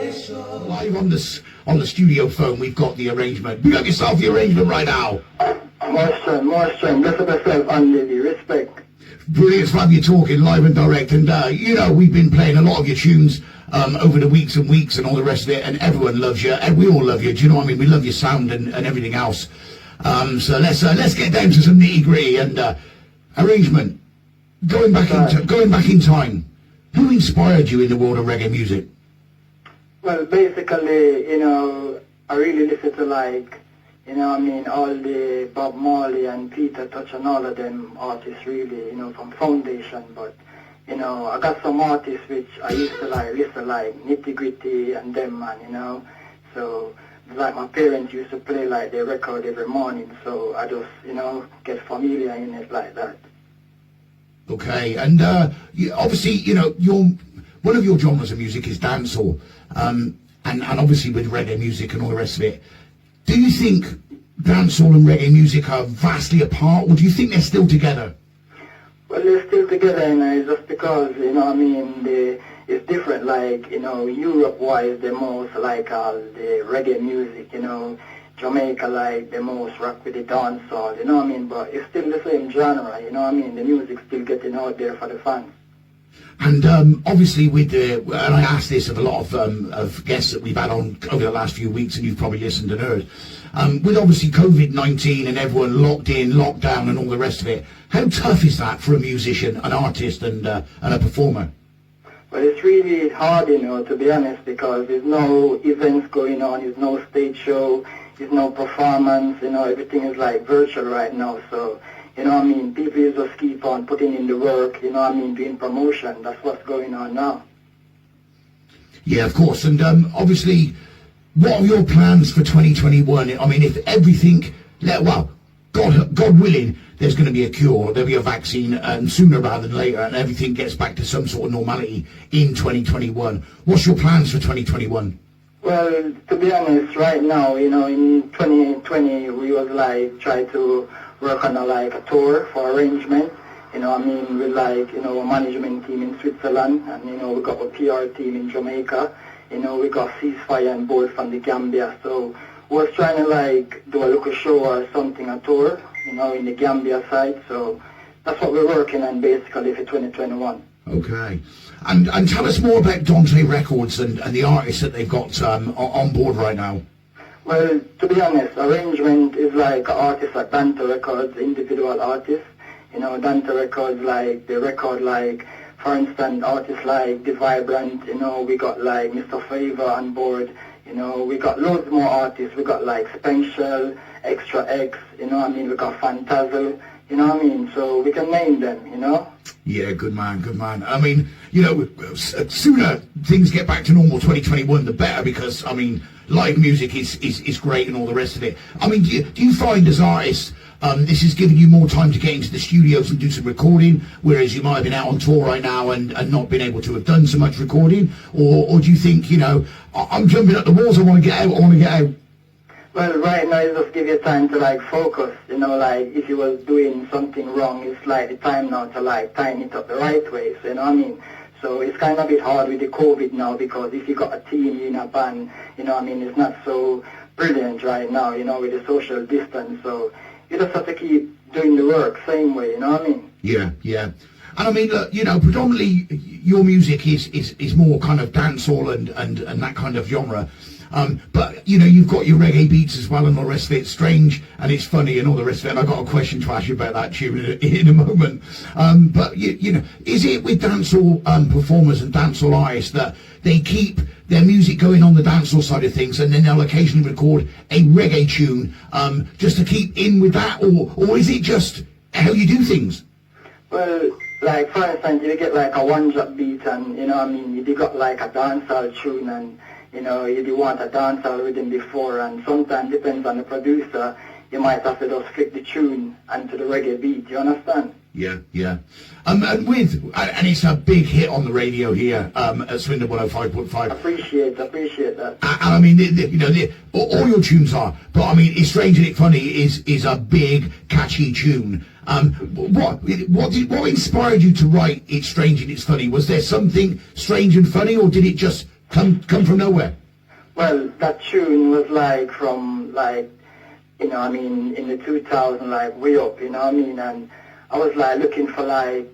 Live on the studio phone, we've got the arrangement. Big up yourself, the arrangement right now. More strength. Bless up yourself, Andy. Respect. Brilliant to have you talking live and direct. And, you know, we've been playing a lot of your tunes over the weeks and weeks and all the rest of it, and everyone loves you, and we all love you. Do you know what I mean? We love your sound and everything else. So let's get down to some nitty-gritty and arrangement. Going back in time, who inspired you in the world of reggae music? Well, basically, you know, I really listen to like, you know, I mean, all the Bob Marley and Peter Tosh and all of them artists really, you know, from Foundation. But, you know, I got some artists which I used to like, listen like Nitty Gritty and them, man, you know. So, like my parents used to play like their record every morning. So I just, you know, get familiar in it like that. Okay, and obviously, you know, one of your genres of music is dancehall, and obviously with reggae music and all the rest of it. Do you think dancehall and reggae music are vastly apart, or do you think they're still together? Well, they're still together, you know, just because, you know, I mean, it's different, like, you know, Europe-wise, the most like all the reggae music, you know, Jamaica, like, the most rock with the dancehall, you know what I mean, but it's still the same genre, you know what I mean, the music's still getting out there for the fans. And obviously with and I asked this of a lot of guests that we've had on over the last few weeks, and you've probably listened and heard, with obviously COVID-19 and everyone locked in, locked down and all the rest of it, how tough is that for a musician, an artist and a performer? Well, it's really hard, you know, to be honest, because there's no events going on, there's no stage show, there's no performance, you know, everything is like virtual right now, so, you know what I mean, people just keep on putting in the work, you know what I mean, doing promotion, that's what's going on now. Yeah, of course, and obviously, what are your plans for 2021? I mean, if everything, well, God willing, there's going to be a cure, there'll be a vaccine, and sooner rather than later, and everything gets back to some sort of normality in 2021. What's your plans for 2021? Well, to be honest, right now, you know, in 2020, we was like, try to work on a tour for arrangement. You know, I mean, with like, you know, a management team in Switzerland, and, you know, we got a PR team in Jamaica. You know, we got Ceasefire and board from the Gambia. So we was trying to like do a local show or something, a tour, you know, in the Gambia side. So that's what we're working on basically for 2021. Okay. And tell us more about Dante Records and the artists that they've got on board right now. Well, to be honest, arrangement is like artists like Dante Records, individual artists. You know, Dante Records, like, they record like, for instance, artists like The Vibrant, you know, we got like Mr. Favor on board, you know, we got loads more artists, we got like Spenshell, Extra X, you know what I mean, we got Fantazzle, you know what I mean, so we can name them, you know? Yeah, good man, good man. I mean, you know, sooner things get back to normal 2021, the better, because, I mean, live music is great and all the rest of it. I mean, do you find as artists, this is giving you more time to get into the studios and do some recording, whereas you might have been out on tour right now and not been able to have done so much recording? Or do you think, you know, I'm jumping up the walls, I want to get out? Well, right now it just give you time to like focus, you know, like if you was doing something wrong, it's like the time now to like time it up the right way, so, you know what I mean? So it's kind of a bit hard with the COVID now, because if you got a team in a band, you know what I mean, it's not so brilliant right now, you know, with the social distance, so you just have to keep doing the work same way, you know what I mean? Yeah, yeah. And I mean, look, you know, predominantly your music is more kind of dancehall and that kind of genre. But, you know, you've got your reggae beats as well and all the rest of it. It's strange and it's funny and all the rest of it. And I've got a question to ask you about that tune in a moment. But, you know, is it with dancehall performers and dancehall artists that they keep their music going on the dancehall side of things, and then they'll occasionally record a reggae tune just to keep in with that? Or is it just how you do things? Well, like, for instance, you get like a one-drop beat and, you know what I mean, you got like a dancehall tune and, you know, you want a dancehall rhythm before, and sometimes depends on the producer, you might have to just flip the tune onto the reggae beat, you understand? Yeah, yeah. And it's a big hit on the radio here at Swindon 105.5. Appreciate that. And I mean, you know, all your tunes are, but I mean, It's Strange and It's Funny is a big, catchy tune. What inspired you to write It's Strange and It's Funny? Was there something strange and funny, or did it just Come from nowhere. Well, that tune was like from like, you know, I mean, in the 2000, like way up, you know what I mean? And I was like looking for like,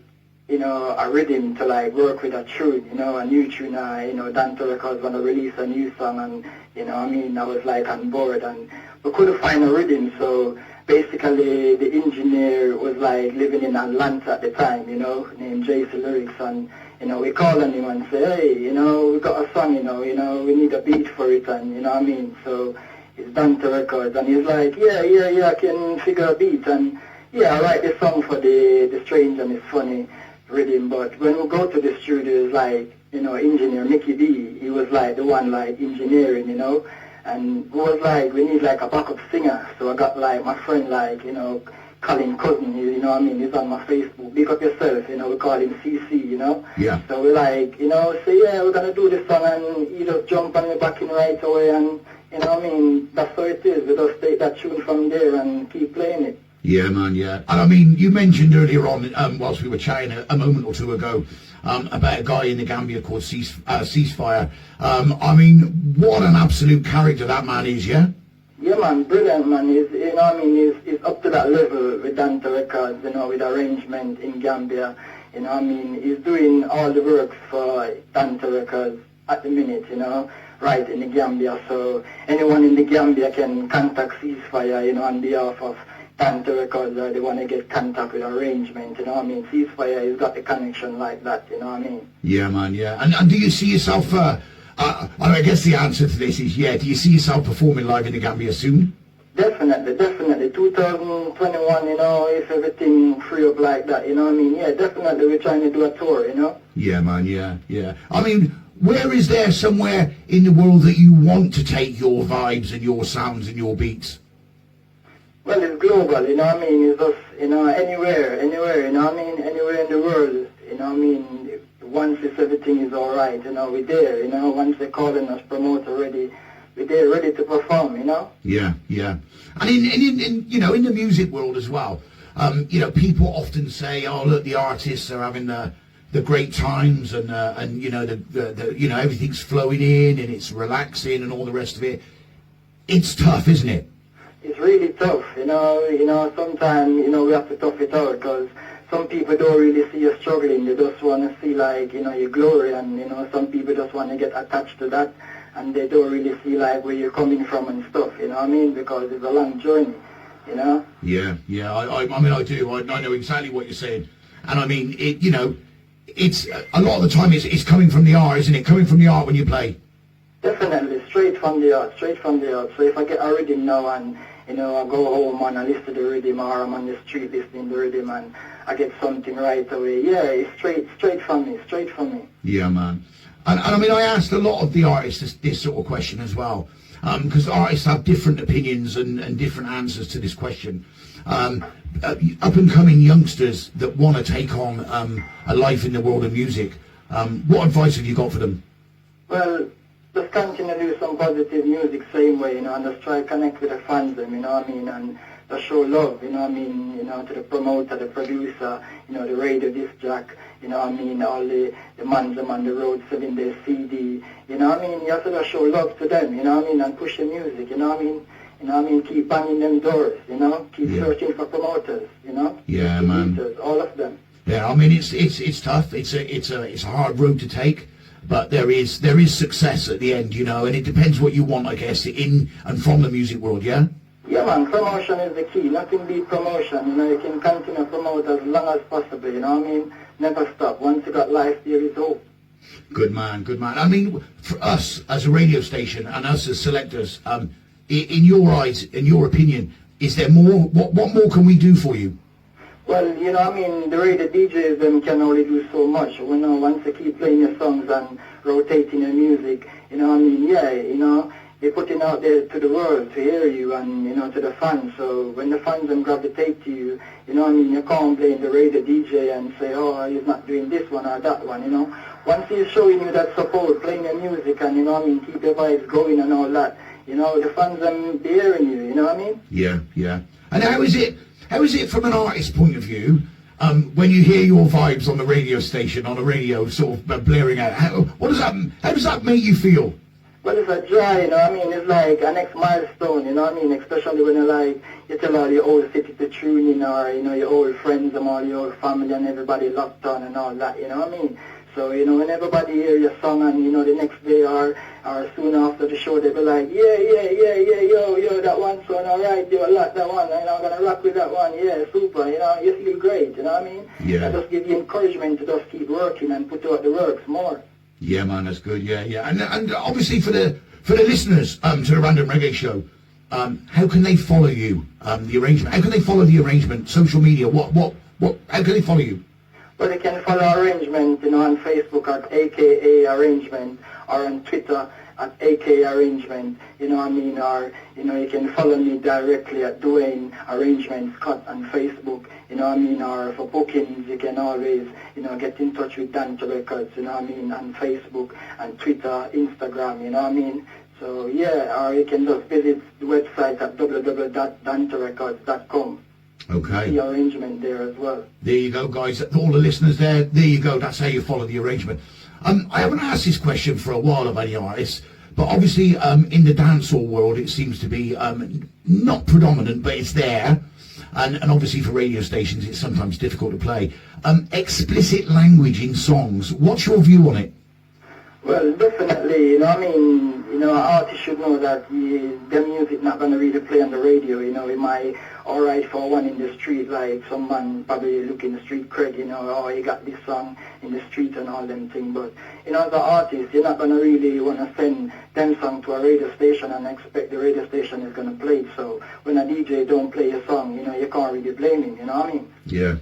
you know, a rhythm to like work with a tune, you know, a new tune. You know, Dante Records want to release a new song, and you know, I mean, I was like on board, and we couldn't find a rhythm. So basically, the engineer was like living in Atlanta at the time, you know, named Jason Lyrics, and you know, we called on him and say, hey, you know, we got a song, you know, we need a beat for it, and you know what I mean. So it's Dante Records, and he's like, yeah, I can figure a beat, and yeah, I write the song for the strange and it's funny rhythm. But when we go to the studio, it's like, you know, engineer Mickey D, he was like the one like engineering, you know, and it was like, we need like a backup singer. So I got like my friend like, you know, Colin Cousin, you know what I mean, he's on my Facebook, Big Up Yourself, you know, we call him CC, you know. Yeah. So we're like, you know, say, yeah, we're going to do this song, and he just jump on the back in right away, and, you know what I mean, that's how it is. We just take that tune from there and keep playing it. Yeah, man, yeah. And I mean, you mentioned earlier on, whilst we were chatting a moment or two ago, about a guy in the Gambia called Ceasefire. I mean, what an absolute character that man is, yeah? Yeah, man, brilliant, man. He's, you know what I mean, he's up to that level with Dante Records, you know, with arrangement in Gambia. You know what I mean, he's doing all the works for Dante Records at the minute, you know, right in the Gambia. So anyone in the Gambia can contact Ceasefire, you know, on behalf of Dante Records, or they want to get contact with arrangement, you know what I mean. Ceasefire, he's got the connection like that, you know what I mean. Yeah, man, yeah. And do you see yourself... I guess the answer to this is yeah. Do you see yourself performing live in the Gambia soon? Definitely. 2021, you know, if everything free up like that, you know what I mean? Yeah, definitely we're trying to do a tour, you know? Yeah, man, yeah. I mean, where is there somewhere in the world that you want to take your vibes and your sounds and your beats? Well, it's global, you know what I mean? It's just, you know, anywhere, you know what I mean? Anywhere in the world, you know what I mean? Once everything is all right, you know, we're there, you know, once they're calling us promoter ready, we're there ready to perform, you know? Yeah. And in you know, in the music world as well, you know, people often say, oh, look, the artists are having the great times and you know, the you know, everything's flowing in and it's relaxing and all the rest of it. It's tough, isn't it? It's really tough, you know, sometimes, you know, we have to tough it out because some people don't really see you struggling. They just want to see, like, you know, your glory, and, you know, some people just want to get attached to that, and they don't really see, like, where you're coming from and stuff, you know what I mean? Because it's a long journey, you know? Yeah. I mean, I do. I know exactly what you're saying. And, I mean, it, you know, it's, a lot of the time it's coming from the art, isn't it? Coming from the art when you play. Definitely, straight from the art. So if I get a rhythm now and, you know, I go home and I listen to the rhythm, or I'm on the street listening to the rhythm and I get something right away. Yeah, it's straight from me. Yeah, man. And I mean, I asked a lot of the artists this sort of question as well, because artists have different opinions and different answers to this question. Up-and-coming youngsters that want to take on a life in the world of music, what advice have you got for them? Well, just continue to do some positive music same way, you know, and just try to connect with the fans, you know what I mean, and just show love, you know what I mean, you know, to the promoter, the producer, you know, the radio disc jack, you know what I mean, all the man them on the road selling their CD, you know what I mean, you have to just show love to them, you know what I mean, and push the music, you know what I mean. You know what I mean? Keep banging them doors, you know? Keep searching for promoters, you know? Yeah, man. All of them. Yeah, I mean, it's tough. It's a hard road to take. But there is success at the end, you know, and it depends what you want, I guess, in and from the music world, yeah? Yeah, man, promotion is the key. Nothing beat promotion, you know, you can continue to promote as long as possible, you know what I mean? Never stop. Once you got life, there is hope. Good man. I mean, for us as a radio station and us as selectors, in your eyes, in your opinion, is there more? What more can we do for you? Well, you know, I mean, the radio DJs them can only do so much. You know, once they keep playing your songs and rotating your music, you know, I mean, yeah, you know, they're putting out there to the world to hear you and, you know, to the fans. So when the fans them gravitate to you, you know, I mean, you can't blame the radio DJ and say, oh, he's not doing this one or that one, you know. Once he's showing you that support, playing your music and, you know, I mean, keep your vibes going and all that, you know, the fans them hearing you, you know what I mean? Yeah. And how is it from an artist's point of view, when you hear your vibes on the radio station, on a radio sort of blaring out? How does that make you feel? Well, it's a joy, you know what I mean? It's like a next milestone, you know what I mean? Especially when you tell all your old city to tune in, or, you know, your old friends and all your old family and everybody locked on and all that, you know what I mean? So, you know, when everybody hear your song and, you know, the next day or soon after the show, they be like, yeah, yo, that one song, all right, yo, I like that one, and I'm going to rock with that one, yeah, super, you know, you feel great, you know what I mean? Yeah. I just give you encouragement to just keep working and put out the works more. Yeah, man, that's good. Yeah. And obviously for the listeners to the Random Reggae Show, how can they follow you? The arrangement. How can they follow the arrangement? Social media. What? How can they follow you? Well, they can follow Arrangement, you know, on Facebook at AKA Arrangement, or on Twitter at AKA Arrangement, you know what I mean, or, you know, you can follow me directly at Dwayne Arrangement Scott on Facebook, you know what I mean, or for bookings, you can always, you know, get in touch with Dante Records, you know what I mean, on Facebook and Twitter, Instagram, you know what I mean. So, yeah, or you can just visit the website at www.danterecords.com. Okay. The arrangement there as well. There you go, guys. All the listeners there you go. That's how you follow the arrangement. I haven't asked this question for a while of any artists, but obviously in the dancehall world it seems to be not predominant, but it's there. And obviously for radio stations it's sometimes difficult to play. Explicit language in songs. What's your view on it? Well, definitely, you know what I mean, you know, artists should know that their music not going to really play on the radio, you know. It might alright for one in the street, like some man probably looking the street cred, you know, oh, you got this song in the street and all them things, but, you know, as an artist, you're not going to really want to send them song to a radio station and expect the radio station is going to play it. So when a DJ don't play a song, you know, you can't really blame him, you know what I mean? Yeah.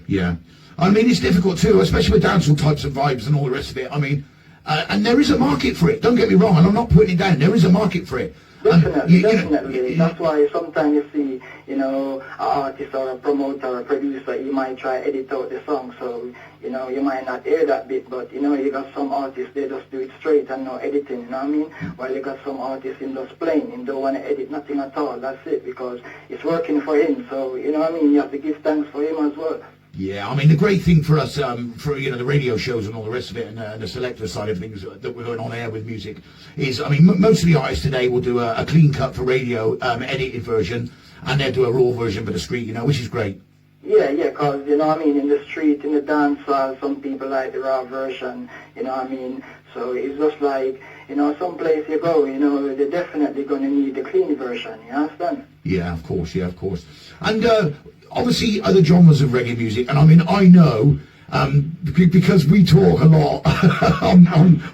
I mean, it's difficult too, especially with dancehall types of vibes and all the rest of it. I mean, and there is a market for it, don't get me wrong, and I'm not putting it down, there is a market for it. Definitely. That's why sometimes you see, you know, an artist or a promoter or a producer, he might try to edit out the song, so, you know, you might not hear that bit, but, you know, you got some artists, they just do it straight and no editing, you know what I mean? While you got some artists in just plain, and don't want to edit nothing at all, that's it, because it's working for him, so, you know what I mean, you have to give thanks for him as well. Yeah, I mean, the great thing for us, for, you know, the radio shows and all the rest of it, and the selector side of things that we're going on air with music, is, I mean, most of the artists today will do a clean cut for radio, edited version, and they'll do a raw version for the street, you know, which is great. Yeah, because, you know what I mean, in the street, in the dance hall, some people like the raw version, you know what I mean, so it's just like, you know, some place you go, you know, they're definitely going to need the clean version, you understand? Yeah, of course. And obviously other genres of reggae music, and I mean, I know, because we talk a lot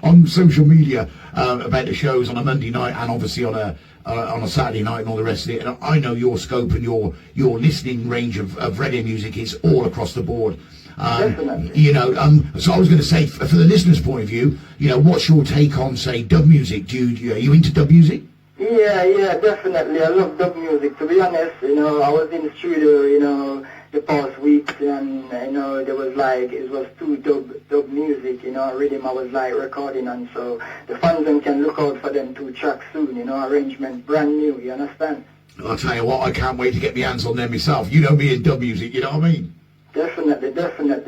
on social media about the shows on a Monday night and obviously on a Saturday night and all the rest of it, and I know your scope and your listening range of reggae music is all across the board. Definitely. You know, so I was going to say, for the listener's point of view, you know, what's your take on, say, dub music? Are you into dub music? Yeah, definitely. I love dub music. To be honest, you know, I was in the studio, you know, the past weeks, and, you know, there was like, it was two dub music, you know, rhythm I was like recording, and so the fans then can look out for them 2 tracks soon, you know, arrangement brand new, you understand? I'll tell you what, I can't wait to get my hands on them myself. You know me in dub music, you know what I mean? Definitely.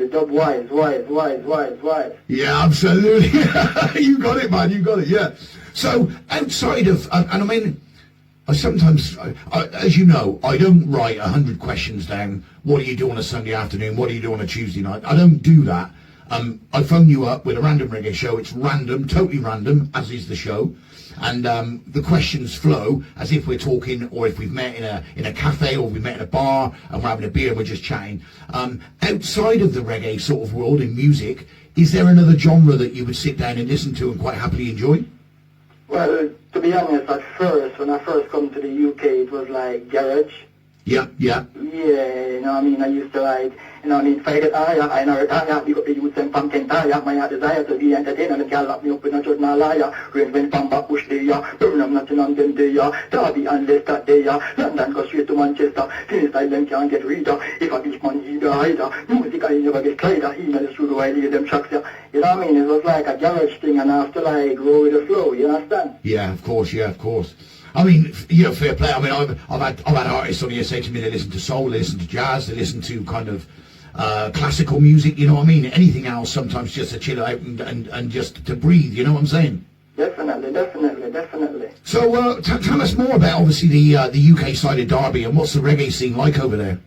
Dub wise. Yeah, absolutely. You got it, man. You got it, yeah. So, outside of, and I mean, I sometimes, as you know, I don't write 100 questions down. What do you do on a Sunday afternoon? What do you do on a Tuesday night? I don't do that. I phone you up with a random reggae show. It's random, totally random, as is the show. And the questions flow as if we're talking, or if we've met in a cafe, or we've met in a bar and we're having a beer and we're just chatting. Outside of the reggae sort of world in music, is there another genre that you would sit down and listen to and quite happily enjoy? Well, to be honest, at first, when I first come to the UK, it was like garage. Yeah. Yeah, you know what I mean? I used to like, you know what I mean, fight it, I know retire, big up the youth and from Kentire, my heart desire to be entertained, and the girl lock me up in a judge now liar, rain when from back bush there, Birmingham, nothing on them there, Derby and Leicester there, London go straight to Manchester, finish like them can't get reader, if a beach man either, music I never get cried, he in the studio I leave them tracks there, you know what I mean? It was like a garage thing, and I have to like go with the flow, you understand? Yeah, of course. I mean, you know, fair play. I mean, I've had artists on here say to me they listen to soul, they listen to jazz, they listen to kind of classical music, you know what I mean? Anything else sometimes just to chill out and just to breathe, you know what I'm saying? Definitely. So tell us more about obviously the UK side of Derby and what's the reggae scene like over there?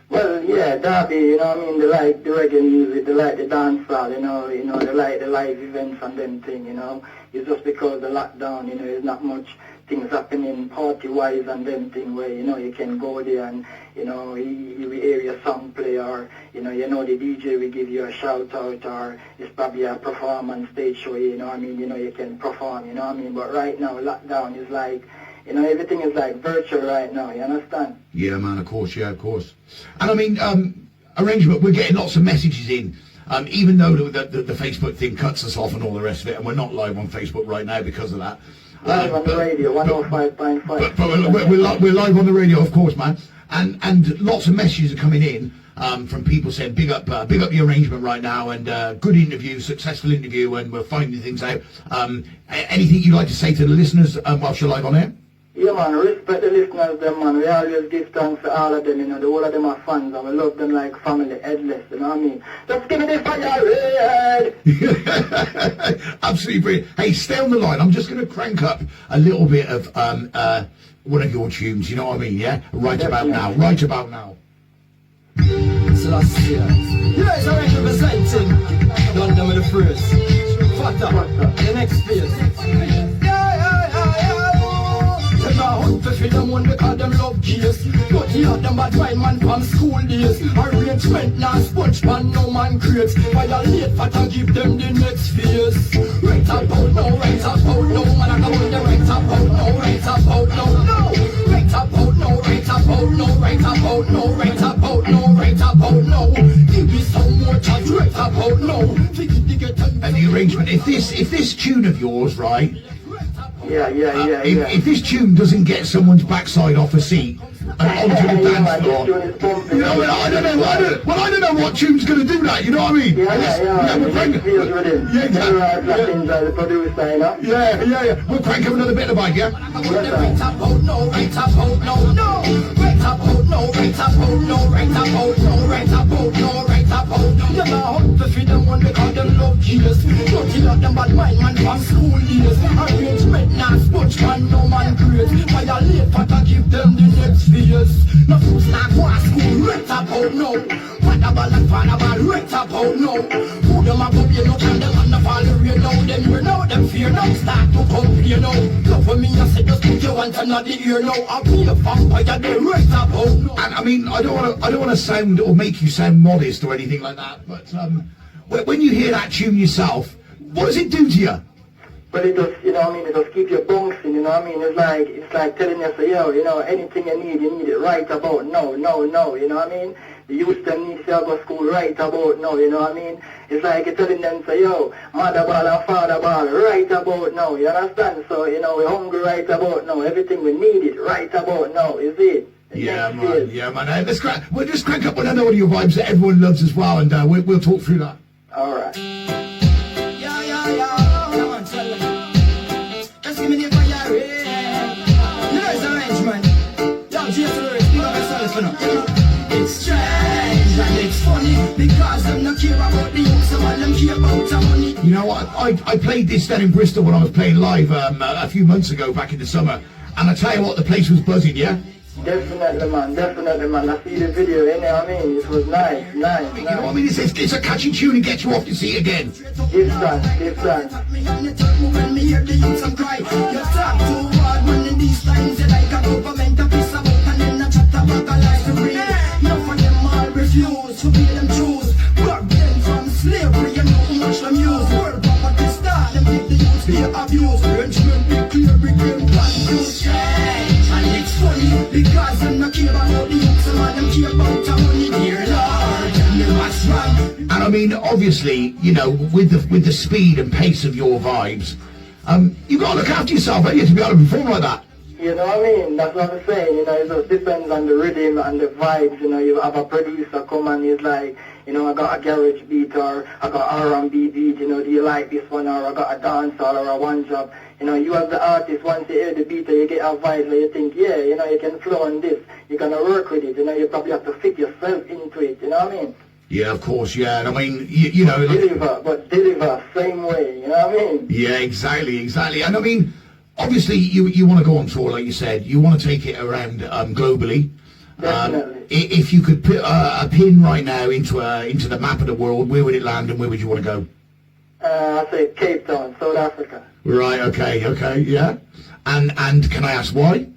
Well, yeah, Derby, you know what I mean, they like the reggae music, they like the dancehall, you know, they like the live events and them thing, you know. It's just because the lockdown, you know, there's not much things happening party-wise and them thing where, you know, you can go there and, you know, you will hear your song play or, you know, the DJ will give you a shout-out or it's probably a performance stage show, you know what I mean, you know, you can perform, you know what I mean, but right now, lockdown is like, you know, everything is like virtual right now, you understand? Yeah, man, of course. And I mean, arrangement, we're getting lots of messages in, even though the Facebook thing cuts us off and all the rest of it, and we're not live on Facebook right now because of that. Live on the radio, 105.5. But we're live on the radio, of course, man. And lots of messages are coming in from people saying, big up the arrangement right now, and good interview, successful interview, and we're finding things out. Anything you'd like to say to the listeners whilst you're live on air? Yeah, man, respect the listeners, them, man. We always give thanks to all of them, you know. The whole of them are fans, and we love them like family, headless, you know what I mean? Just give me the fire red! Absolutely brilliant. Hey, stay on the line. I'm just going to crank up a little bit of one of your tunes, you know what I mean, yeah? Right about now. Celestia. Yes, I representing London with the first. Fatta, the next phase. Them a hunt to feed them one because them love gears. But here them bad mind man from school days. Arrangement now sponge pan no man creates. Violate fatta give them the next phase. Right about now, man I go on the right about now, right about now, no. Right about now, right about now, right about now, right about now, right about now. Give me some more charge, right about now. And the arrangement, if this tune of yours, right? Yeah. If this tune doesn't get someone's backside off a seat and onto the dance floor, you know, I don't know what tune's going to do that. You know what I mean? Yeah. We'll crank. Yeah, We'll crank up another bit of the bike, yeah. Them a hunt to feed them one because them love gears. Don't you let them bad mind man from school years. Arrangement now sponge man no man creates. Violate fatta give them the next phase. No fools not go to school right about now. Father ball and father ball right about now. Who them a go be no can them on the fall rain now. Them hear now, them fear now. Start to complain now. Love for me I say just put your hand on the ear now. I'll be a vampire they right about now. And I mean, I don't want to sound or make you sound modest or anything like that, but when you hear that tune yourself, what does it do to you? But it does, you know what I mean, it does keep you bouncing, you know what I mean? It's like telling you, say, yo, you know, anything you need it right about no, you know what I mean? The youth them need to go to school right about now, you know what I mean? It's like you're telling them, say, yo, mother ball and father ball right about now, you understand? So, you know, we're hungry right about now, everything we need it right about now, is it? Yeah, man. We'll just crank up one other audio vibes that everyone loves as well, and we'll talk through that. All right. Just give me the fire, you know it's arrangement. Yo, Jesus, speak up yourself, you know. It's strange and it's funny because them not care about the youth, some of them care about the money. You know what? I played this down in Bristol when I was playing live a few months ago, back in the summer, and I tell you what, the place was buzzing, yeah? Definitely, man. I see the video, you know what I mean? It was nice. You know what I mean? It's a catchy tune and gets you off your seat again. Give thanks. When me hear the youths and cry, you talk too hard when in these times you like a government a piece about and then a chat about a life to read. Enough of them all refuse to be them choose. Block them from slavery and how much them use. World property star, them give the youths be abused. Arrangement be clear, became confused. And it's funny because them not care about the youths, some of them care about the money. Dear Lord, tell me what's wrong. And I mean, obviously, you know, with the speed and pace of your vibes, you've got to look after yourself, haven't you, to be able to perform like that. You know what I mean? That's what I'm saying. You know, it just depends on the rhythm and the vibes. You know, you have a producer come and he's like, you know, I got a garage beat or I got R&B beat. You know, do you like this one? Or I got a dancehall or a one job. You know, you as the artist, once you hear the beat, you get a vibe and you think, yeah, you know, you can flow on this. You're gonna work with it. You know, you probably have to fit yourself into it. You know what I mean? Yeah, of course, yeah. And I mean, you know... Deliver same way, you know what I mean? Yeah, exactly. And I mean, obviously, you want to go on tour, like you said. You want to take it around globally. Definitely. If you could put a pin right now into the map of the world, where would it land and where would you want to go? I say Cape Town, South Africa. Right, okay, yeah. And can I ask why?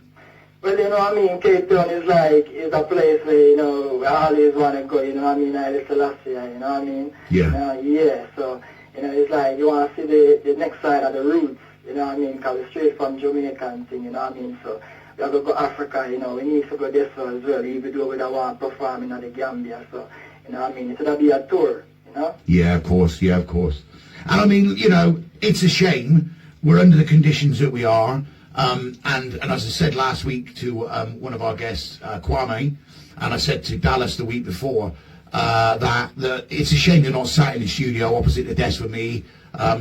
Well, you know what I mean, Cape Town is a place where, you know, I always want to go, you know what I mean, I Selassie, you know what I mean? Yeah. So, you know, it's like you want to see the next side of the roots, you know what I mean, because we're straight from Jamaica and thing, you know what I mean? So, we have to go Africa, you know, we need to go there as well, even though we don't want to perform in the Gambia, so, you know what I mean, it should be a tour, you know? Yeah, of course. And I mean, you know, it's a shame we're under the conditions that we are. And as I said last week to one of our guests, Kwame, and I said to Dallas the week before, that it's a shame you're not sat in the studio opposite the desk with me,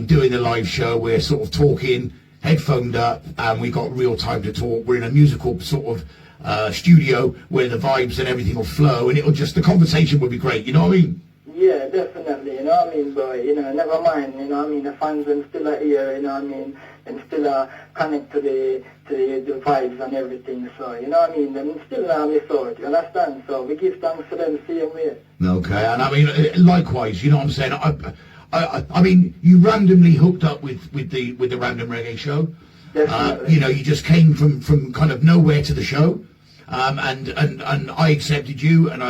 doing the live show. We're sort of talking, headphoned up, and we got real time to talk. We're in a musical sort of studio where the vibes and everything will flow, and the conversation will be great. You know what I mean? Yeah, definitely, you know what I mean, but, you know, never mind, you know what I mean, the fans and still are here, you know what I mean, and still connect to the vibes and everything, so, you know what I mean, them still not miss out, you understand, so we give thanks to them same way. Okay, and I mean, likewise, you know what I'm saying, I mean, you randomly hooked up with the Random Reggae show. Definitely. You know, you just came from kind of nowhere to the show, and I accepted you, and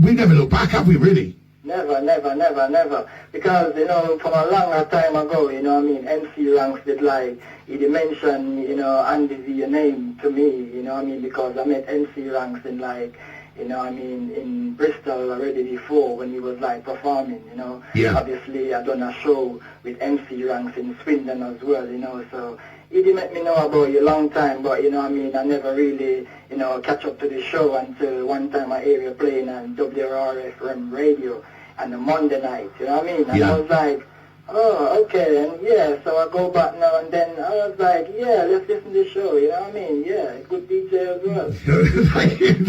we've never looked back, have we, really? Never. Because, you know, from a longer time ago, you know what I mean, MC Ranks did he did mention, you know, Andy V, your name to me, you know what I mean, because I met MC Ranks in you know what I mean, in Bristol already before when he was performing, you know. Yeah. Obviously, I done a show with MC Ranks in Swindon as well, you know, so he did let me know about you a long time, but, you know what I mean, I never really, you know, catch up to the show until one time I hear you playing on WRFM radio on a Monday night, you know what I mean? And yeah. I was like, oh, okay, and yeah, so I go back now and then, I was like, yeah, let's listen to the show, you know what I mean? Yeah, good DJ as well.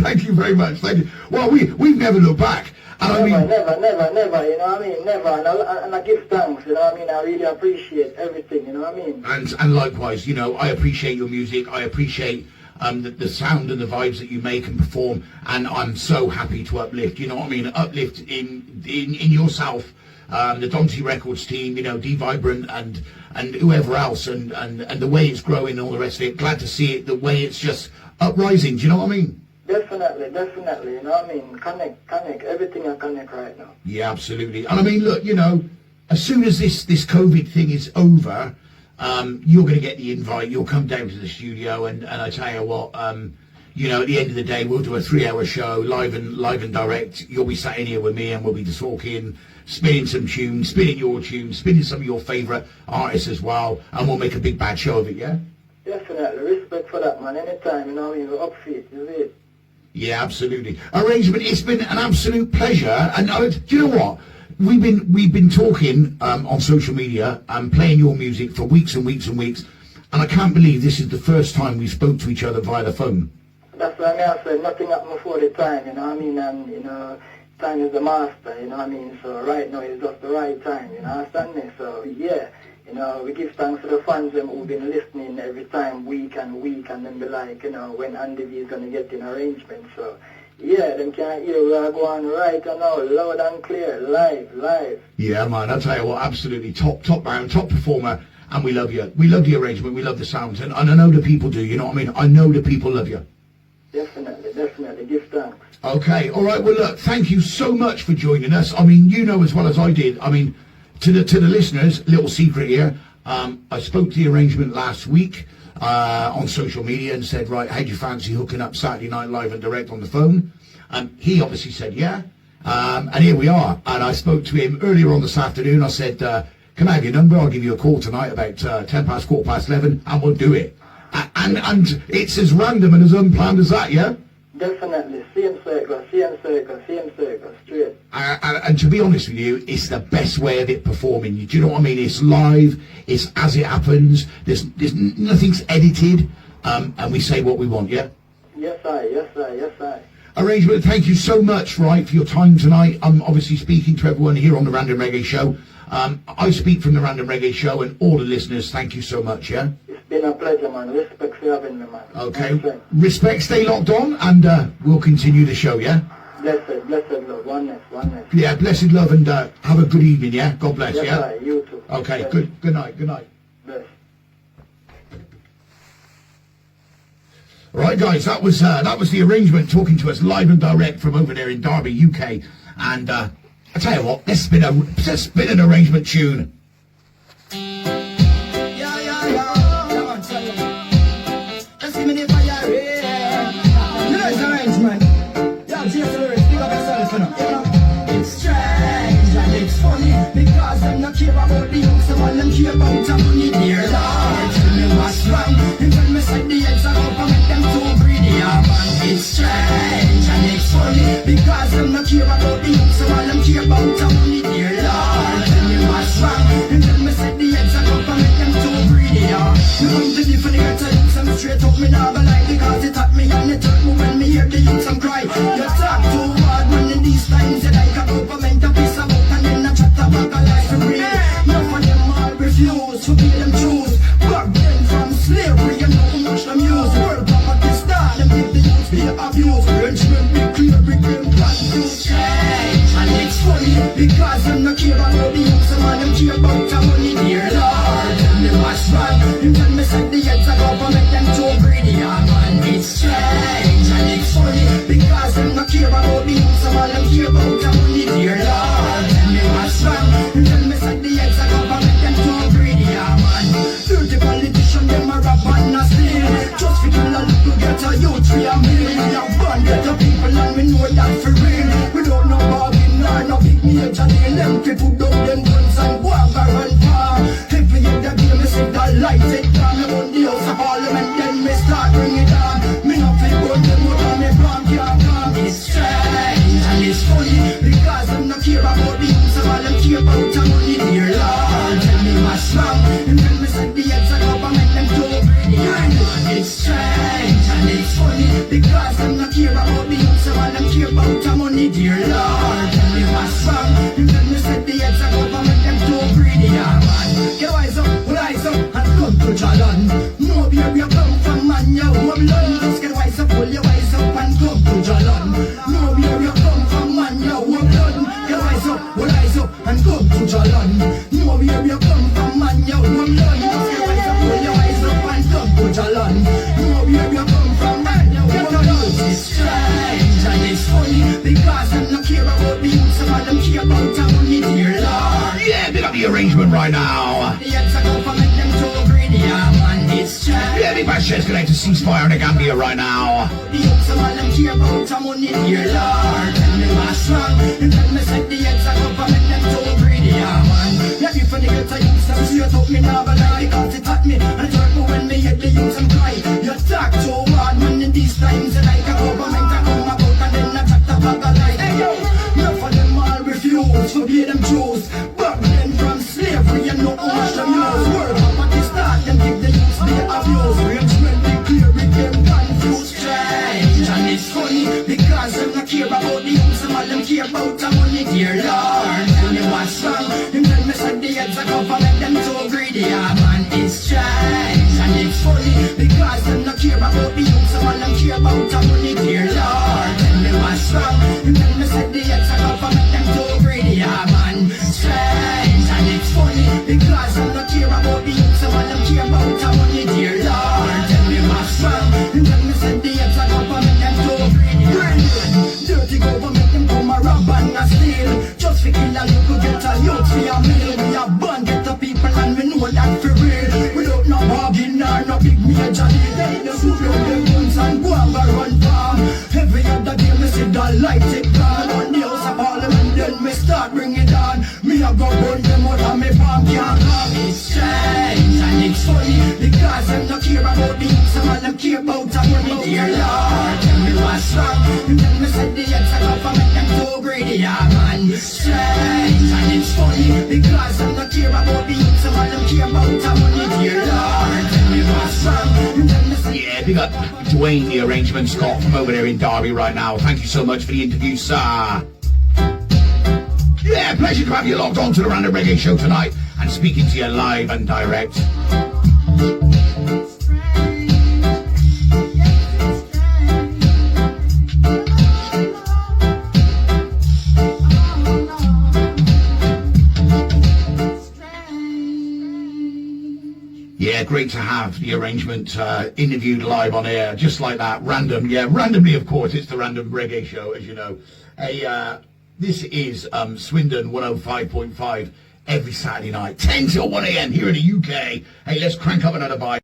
Thank you very much, thank you. Well, we've never looked back. Never, you know what I mean? Never, and I give thanks, you know what I mean? I really appreciate everything, you know what I mean? And likewise, you know, I appreciate your music, I appreciate the sound and the vibes that you make and perform, and I'm so happy to uplift, you know what I mean, uplift in yourself, the Dante Records team, you know, D Vibrant and whoever else, and the way it's growing and all the rest of it. Glad to see it, the way it's just uprising, do you know what I mean? Definitely, you know what I mean, connect, everything I connect right now. Yeah, absolutely. And I mean, look, you know, as soon as this COVID thing is over, you're going to get the invite. You'll come down to the studio, and I tell you what, you know, at the end of the day, we'll do a 3-hour show, live and direct. You'll be sat in here with me, and we'll be just talking, spinning some tunes, spinning your tunes, spinning some of your favourite artists as well, and we'll make a big bad show of it, yeah? Definitely, respect for that, man. Anytime, you know what I mean, we're up for it, is it? Yeah, absolutely. Arrangement, it's been an absolute pleasure, and do you know what? We've been talking on social media and playing your music for weeks and weeks and weeks, and I can't believe this is the first time we spoke to each other via the phone. That's what I said, nothing happened before the time, you know what I mean, and, you know, time is the master, you know what I mean, so right now is just the right time, you know, understand me, so yeah, you know, we give thanks to the fans who've been listening every time, week and then be like, you know, when Andy V is going to get in arrangement, so yeah, them can't hear we are going right now, loud and clear, live. Yeah, man, I'll tell you what, absolutely, top man, top performer, and we love you. We love the arrangement, we love the sounds, and I know the people do, you know what I mean? I know the people love you. Definitely, give thanks. Okay, all right, well, look, thank you so much for joining us. I mean, you know as well as I did, I mean, to the listeners, little secret here, I spoke to the arrangement last week on social media and said, right, how'd you fancy hooking up Saturday Night Live and Direct on the phone? He obviously said, yeah, and here we are. And I spoke to him earlier on this afternoon. I said, can I have your number? I'll give you a call tonight about 11:10, and we'll do it. And it's as random and as unplanned as that, yeah? Definitely, same circle, straight. And to be honest with you, it's the best way of it performing. Do you know what I mean? It's live, it's as it happens, there's nothing's edited, and we say what we want, yeah? Yes, I. Arrangement, thank you so much, right, for your time tonight. I'm obviously speaking to everyone here on the Random Reggae Show. I speak from the Random Reggae Show and all the listeners, thank you so much, yeah? It's been a pleasure, man. Respect for having me, man. Okay. Thanks, man. Respect, stay locked on, and we'll continue the show, yeah? Blessed love. Oneness. Yeah, blessed love, and have a good evening, yeah? God bless, Yes, yeah? sir. You too. Okay, Bless. good night. Bless. All right, guys, that was the arrangement talking to us live and direct from over there in Derby, UK. And I tell you what, let's spin an arrangement tune. Yeah, man, tell you. Just give me the fire, yeah. You know it's arrangement. Yeah, just lyrics, pick up yourself, you know. It's strange and it's funny because them not care about the youth, some of them care about the money, dear Lord. Tell me what's wrong. And when me say the heads are up, I make them too greedy, yeah, man. It's strange and it's funny because them not care about the youth, some of them care about the money, dear Lord. Tell me what's wrong. And when me say the heads are up, I make them too greedy, yeah. Me come to different get a youth, some straight up, me never lie because it at me and it hurt me when me hear the youth, some cry. You talk too hard, man, in these times, you like a government, a piece of book, and then a chat about a life to read. Enough of them all refuse to be them choose. Back then from slavery, you know how much them use. World poverty star, them give the youth be abused. Arrangement be clear, big them confused. Change, and it's funny because them not care about the youth, some of them care about the money, dear Lord. Tell me what's wrong. You tell me say the heads of government, them too greedy, yeah, man. It's strange and it's funny because them not care about the youth, some of them care about the money, dear Lord. Tell me what's wrong. You tell me say the heads of government, them too greedy, yeah, man. Dirty politician, them a rap and a steal. Just for kill a little get a youth for a meal. We have banned get a people and we know that for real. We don't know bargain nor no big major deal. Them people down them guns and guava and farm. Every year they give me say the light it down. Me on the house of parliament then me start bring it on. Me not feel burn them out and me palm can't come. It's strange and it's funny because them not care about the youth. Some of them care about the money, dear Lord. Tell me what's wrong. And then me say the heads of government them too greedy. It's strange and it's funny because them not care about the youth. Some of them care about the money, dear Lord. Tell me what's wrong. And then me say the heads of government them too greedy, yeah, man. Get wise up, and come to Jalan. No beer you come from, man, you home run. Just get wise up, pull your wise up and come to Jalan. No beer you come from, man, you home run. Get wise up, and come to Jalan. No beer you come from, man, you home run. Just get wise up, pull your wise up and come to Jalan. No beer you come from, man, you home run. It's strange and it's funny because them not care about the youth, some of them care about the money, dear Lord. Yeah, big up the arrangement right now. The heads of government, them too greedy, yeah, man. It's strange. Yeah, big bad shares connected to ceasefire in the Gambia right now. The youth, some of them care about the money, dear Lord. Tell me what's wrong. And tell me say the heads of government, them too greedy, yeah, man. Yeah, if you get a youth, some straight up, me never lie because it at me. And it hurt me when me hear the youth, some cry. You talk too hard, man, in these times. You like a government, I come about and then I chat about a lie. Hey, yo, enough of them all refuse to be them choose. Back then from slavery, you know how much them use. World poverty start, them give the youth the abuse. Arrangement be clear, with them confused. Strange and it's funny because them not care about the youth, some of them care about the money, dear Lord. Tell me what's wrong. And tell me say the heads of government, them too greedy, yeah, man. It's strange and it's funny because them not care about the youth, some of them care about the money, dear Lord. Tell me what's wrong. And tell me say the heads of government, them too greedy, yeah, man. Strange and it's funny because them not care about the youth, some of them care about the money, dear Lord. Tell me what's wrong. And tell me say the heads of government, them too greedy. Dirty government, them come a rob and a steal. Just for kill a little get a youth for a meal. We a band get the people and we know that for real. We don't no bargain nor no big major deal. They just shoot down them guns and go and run farm. Every other day me see the light it down. On the house of parliament then me start bring it on. Me a go burn them out and me palm can't come. It's strange and it's funny because them not care about the youth, some of them care about the money, dear Lord. Tell me what's wrong. And then me say the heads of government, them too greedy, yeah, man. Strange and it's funny because them not care about the youth, some of them care about the money, dear Lord. Tell me what's wrong. And then me say Yeah, Yeah, big up Dwayne, the arrangement, Scott from over there in Derby right now. Thank you so much for the interview, sir. Yeah, pleasure to have you logged on to the Random Reggae Show tonight and speaking to you live and direct. Yeah, great to have the arrangement interviewed live on air, just like that, random. Yeah, randomly, of course, it's the Random Reggae Show, as you know. This is Swindon 105.5 every Saturday night, 10 till 1 a.m. here in the UK. Hey, let's crank up another bite.